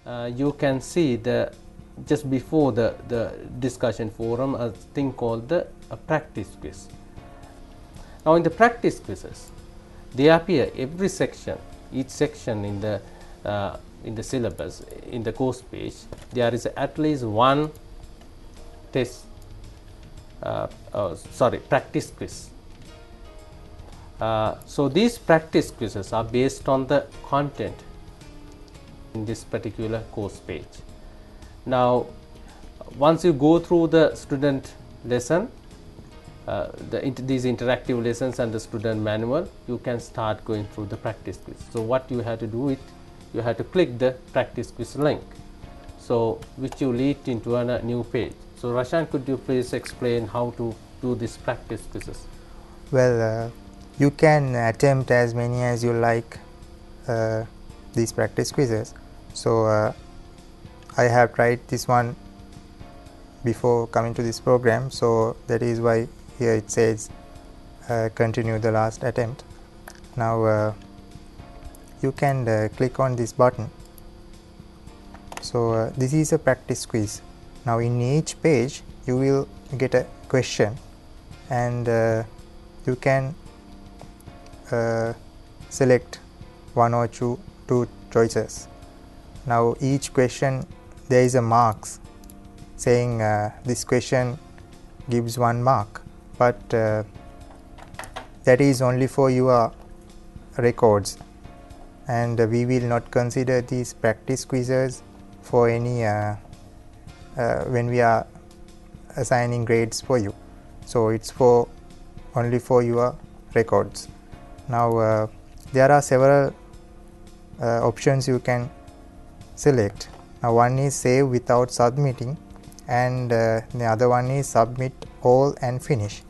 you can see just before the discussion forum a thing called the practice quiz. Now in the practice quizzes, they appear every section, each section in the syllabus, in the course page. There is at least one practice quiz. So these practice quizzes are based on the content in this particular course page. Now once you go through the student lesson, these interactive lessons and the student manual, you can start going through the practice quiz. So what you have to do it, you have to click the practice quiz link, so which will lead into a new page. So Rashan, could you please explain how to do this practice quizzes? Well, you can attempt as many as you like these practice quizzes. So I have tried this one before coming to this program, so that is why here it says continue the last attempt. Now you can click on this button. So this is a practice quiz. Now in each page you will get a question, and you can select one or two choices. Now each question there is a marks saying this question gives 1 mark, but that is only for your records, and we will not consider these practice quizzes for any when we are assigning grades for you. So it's only for your records. Now there are several options you can select. Now one is save without submitting, and the other one is submit all and finish.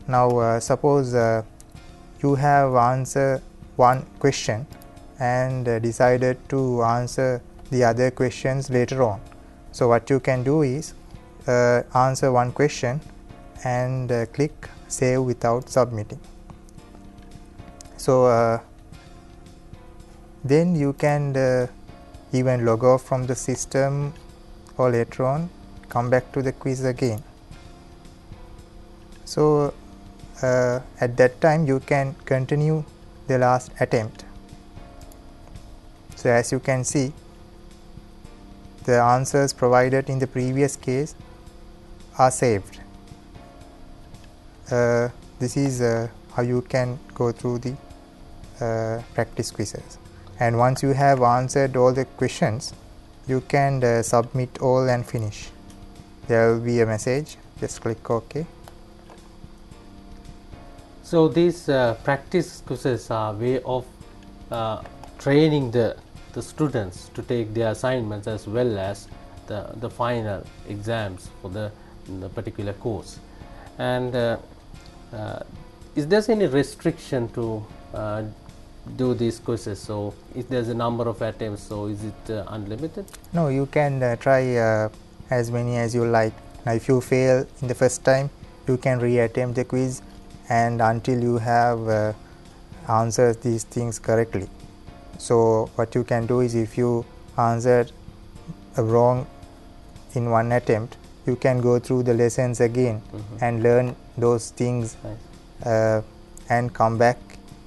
Now suppose you have answered one question and decided to answer the other questions later on. So what you can do is answer one question and click save without submitting. So then you can even log off from the system, or later on come back to the quiz again. So at that time you can continue the last attempt. So as you can see, the answers provided in the previous case are saved. This is how you can go through the practice quizzes. And once you have answered all the questions, you can submit all and finish. There will be a message, just click OK. So these practice quizzes are a way of training the students to take their assignments as well as the final exams for the particular course. And is there any restriction to do these quizzes? So if there's a number of attempts, so is it unlimited? No, you can try as many as you like. Now if you fail in the first time, you can re-attempt the quiz, and until you have answered these things correctly. So what you can do is, if you answered wrong in one attempt, you can go through the lessons again and learn those things. Nice. And come back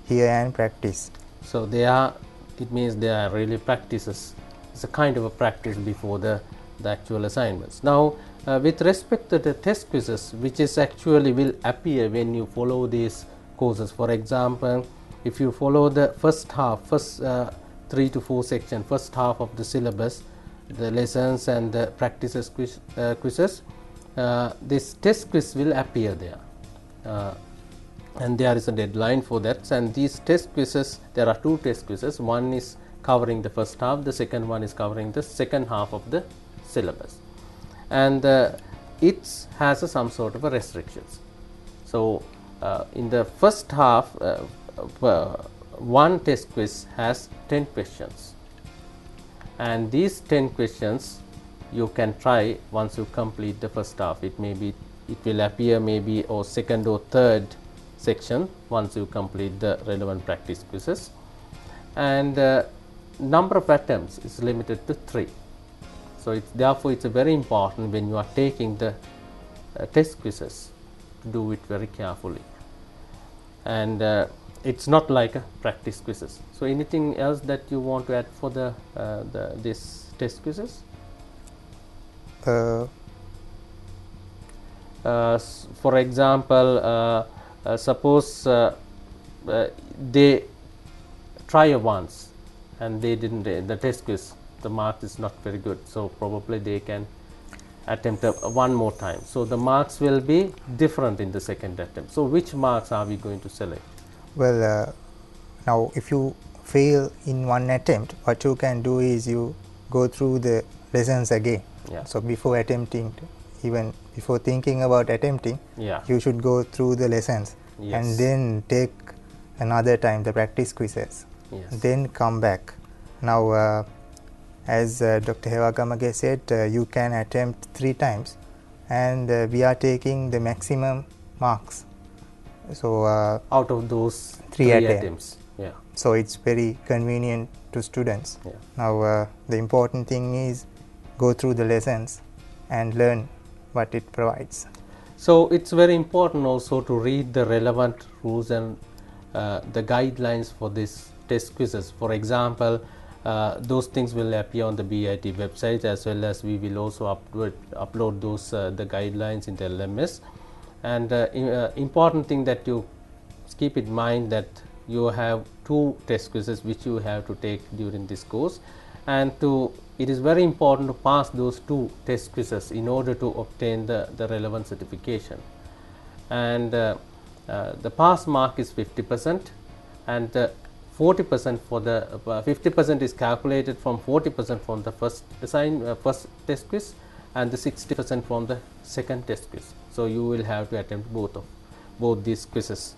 here and practice. So it means they are really practices. It's a kind of a practice before the actual assignments. Now with respect to the test quizzes, which is actually will appear when you follow these courses. For example, if you follow the first 3 to 4 section, first half of the syllabus, the lessons and the practices quizzes, this test quiz will appear there. And there is a deadline for that. And these test quizzes, there are 2 test quizzes. One is covering the first half, the second one is covering the second half of the syllabus, and it has some sort of a restrictions. So in the first half, one test quiz has 10 questions, and these 10 questions you can try once you complete the first half. It will appear maybe or second or third section once you complete the relevant practice quizzes, and number of attempts is limited to 3. So therefore it's very important when you are taking the test quizzes to do it very carefully, and it's not like a practice quizzes. So anything else that you want to add for this test quizzes? For example, suppose they try once and they didn't, the test quiz, the mark is not very good, so probably they can attempt one more time. So the marks will be different in the second attempt. So which marks are we going to select? Well, now if you fail in one attempt, what you can do is you go through the lessons again. Yeah. So before attempting, even before thinking about attempting, Yeah. you should go through the lessons. Yes. And then take another time the practice quizzes. Yes. Then come back. Now as Dr. Hewagamage said, you can attempt 3 times, and we are taking the maximum marks. So out of those 3 attempts. Yeah. So it's very convenient to students. Yeah. Now the important thing is go through the lessons and learn what it provides. So it's very important also to read the relevant rules and the guidelines for this test quizzes. For example, those things will appear on the BIT website, as well as we will also upload those the guidelines in the LMS. And important thing that you keep in mind that you have 2 test quizzes which you have to take during this course, and it is very important to pass those 2 test quizzes in order to obtain the relevant certification. And the pass mark is 50%, and 40% for the 50% is calculated from 40% from the first test quiz, and the 60% from the second test quiz. So you will have to attempt both these quizzes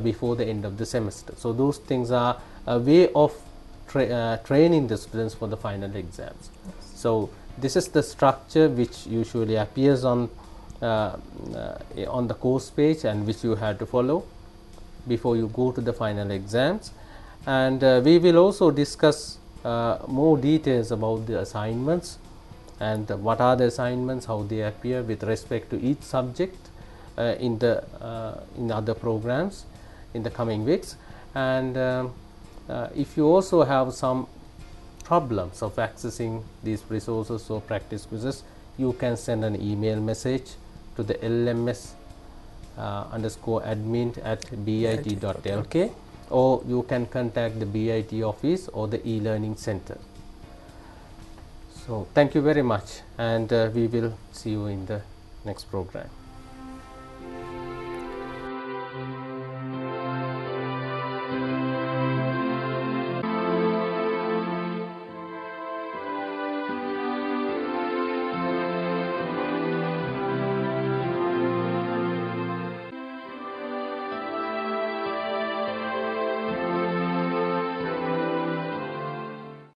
before the end of the semester. So those things are a way of training the students for the final exams. Yes. So this is the structure which usually appears on the course page, and which you have to follow before you go to the final exams. And we will also discuss more details about the assignments, and what are the assignments, how they appear with respect to each subject in other programs in the coming weeks. And if you also have some problems of accessing these resources or practice quizzes, you can send an email message to the LMS_admin@bit.lk, or you can contact the BIT office or the e-learning center. So thank you very much, and we will see you in the next program.